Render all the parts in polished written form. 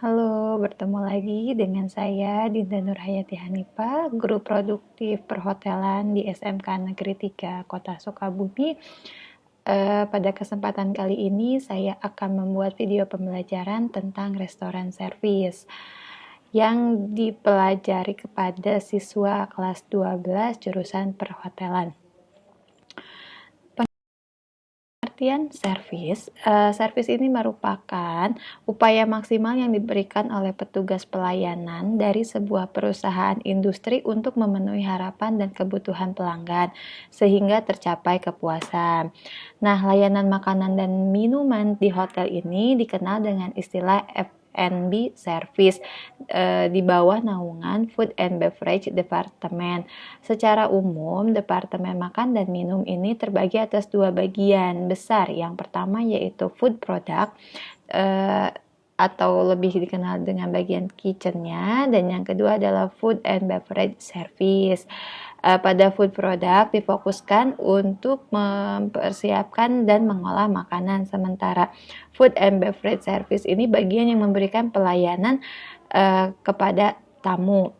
Halo, bertemu lagi dengan saya Dinda Nurhayati Hanifah, Guru Produktif Perhotelan di SMK Negeri 3 Kota Sukabumi. Pada kesempatan kali ini saya akan membuat video pembelajaran tentang restoran service yang dipelajari kepada siswa kelas 12 jurusan perhotelan. Pengertian servis ini merupakan upaya maksimal yang diberikan oleh petugas pelayanan dari sebuah perusahaan industri untuk memenuhi harapan dan kebutuhan pelanggan sehingga tercapai kepuasan. Nah, layanan makanan dan minuman di hotel ini dikenal dengan istilah F&B service di bawah naungan Food and Beverage Department. Secara umum, Departemen Makan dan Minum ini terbagi atas dua bagian besar. Yang pertama yaitu food product atau lebih dikenal dengan bagian kitchennya, dan yang kedua adalah food and beverage service. Pada food product difokuskan untuk mempersiapkan dan mengolah makanan, sementara food and beverage service ini bagian yang memberikan pelayanan kepada tamu.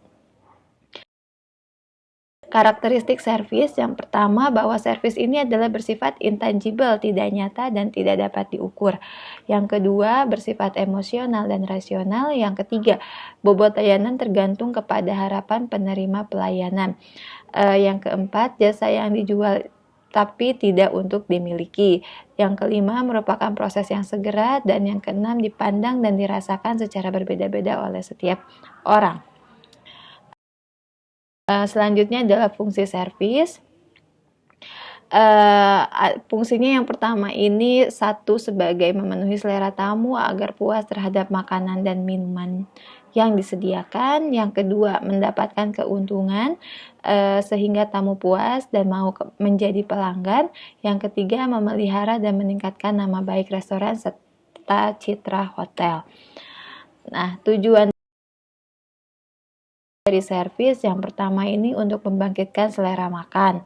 Karakteristik servis yang pertama, bahwa servis ini adalah bersifat intangible, tidak nyata dan tidak dapat diukur. Yang kedua, bersifat emosional dan rasional. Yang ketiga, bobot layanan tergantung kepada harapan penerima pelayanan. Yang keempat, jasa yang dijual tapi tidak untuk dimiliki. Yang kelima, merupakan proses yang segera. Dan yang keenam, dipandang dan dirasakan secara berbeda-beda oleh setiap orang. Selanjutnya adalah fungsi servis. Fungsinya yang pertama ini, satu, sebagai memenuhi selera tamu agar puas terhadap makanan dan minuman yang disediakan. Yang kedua, mendapatkan keuntungan sehingga tamu puas dan mau menjadi pelanggan. Yang ketiga, memelihara dan meningkatkan nama baik restoran serta citra hotel. Nah, tujuan dari servis yang pertama ini untuk membangkitkan selera makan.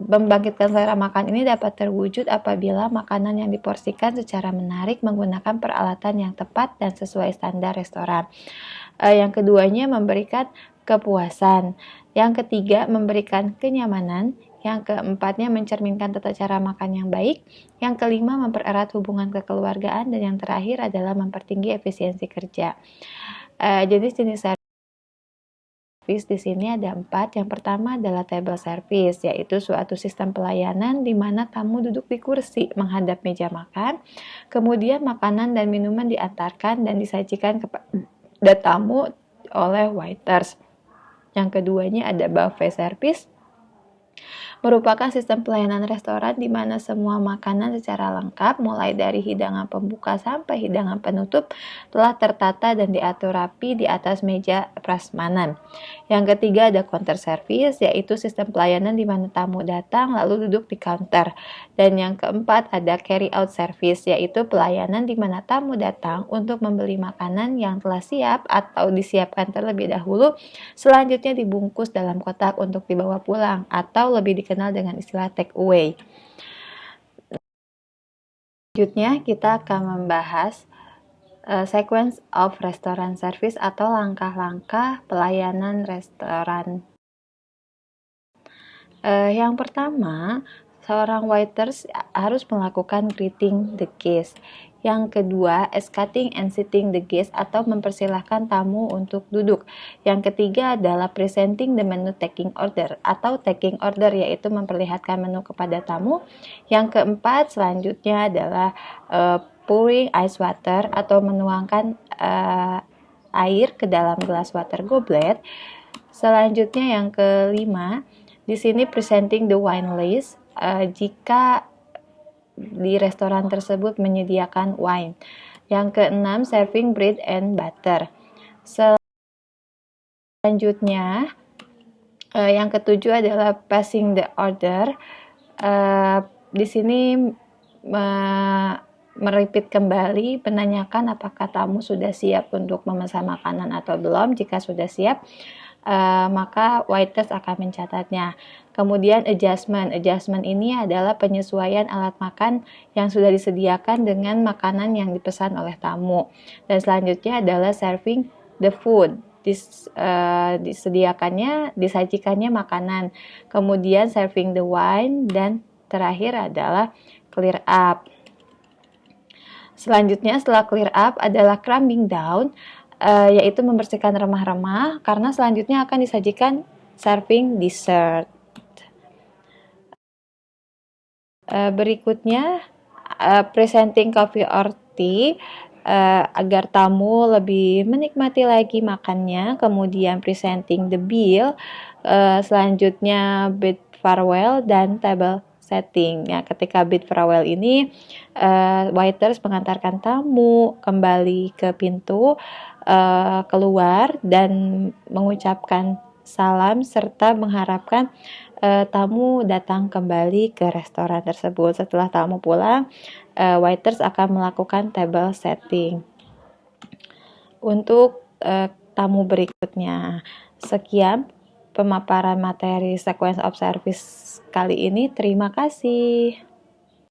Membangkitkan selera makan ini dapat terwujud apabila makanan yang diporsikan secara menarik menggunakan peralatan yang tepat dan sesuai standar restoran. Yang keduanya, memberikan kepuasan. Yang ketiga, memberikan kenyamanan. Yang keempatnya, mencerminkan tata cara makan yang baik. Yang kelima, mempererat hubungan kekeluargaan. Dan yang terakhir adalah mempertinggi efisiensi kerja. Jenis-jenis servis di sini ada 4. Yang pertama adalah table service, yaitu suatu sistem pelayanan di mana tamu duduk di kursi menghadap meja makan. Kemudian makanan dan minuman diantarkan dan disajikan kepada tamu oleh waiters. Yang keduanya ada buffet service, merupakan sistem pelayanan restoran di mana semua makanan secara lengkap, mulai dari hidangan pembuka sampai hidangan penutup, telah tertata dan diatur rapi di atas meja prasmanan. Yang ketiga ada counter service, yaitu sistem pelayanan di mana tamu datang lalu duduk di counter. Dan yang keempat ada carry out service, yaitu pelayanan di mana tamu datang untuk membeli makanan yang telah siap atau disiapkan terlebih dahulu, selanjutnya dibungkus dalam kotak untuk dibawa pulang, atau lebih dikenal dengan istilah take away. Selanjutnya kita akan membahas sequence of restaurant service atau langkah-langkah pelayanan restoran. Yang pertama, seorang waiters harus melakukan greeting the guest. Yang kedua, escorting and seating the guest atau mempersilahkan tamu untuk duduk. Yang ketiga adalah presenting the menu taking order atau taking order, yaitu memperlihatkan menu kepada tamu. Yang keempat selanjutnya adalah pouring ice water atau menuangkan air ke dalam gelas water goblet. Selanjutnya yang kelima, di sini presenting the wine list, jika di restoran tersebut menyediakan wine. Yang keenam, serving bread and butter. Selanjutnya, yang ketujuh adalah passing the order. Di sini merepeat kembali, menanyakan apakah tamu sudah siap untuk memesan makanan atau belum. Jika sudah siap, maka waiters akan mencatatnya. Kemudian adjustment ini adalah penyesuaian alat makan yang sudah disediakan dengan makanan yang dipesan oleh tamu. Dan selanjutnya adalah serving the food, disajikannya makanan. Kemudian serving the wine, dan terakhir adalah clear up. Selanjutnya setelah clear up adalah crumbing down, yaitu membersihkan remah-remah, karena selanjutnya akan disajikan serving dessert. Berikutnya presenting coffee or tea, agar tamu lebih menikmati lagi makannya. Kemudian presenting the bill, selanjutnya bid farewell dan table setting. Ya, ketika bid farewell ini waiters mengantarkan tamu kembali ke pintu, keluar dan mengucapkan salam serta mengharapkan tamu datang kembali ke restoran tersebut. Setelah tamu pulang, waiters akan melakukan table setting. Untuk tamu berikutnya, sekian pemaparan materi sequence of service kali ini. Terima kasih.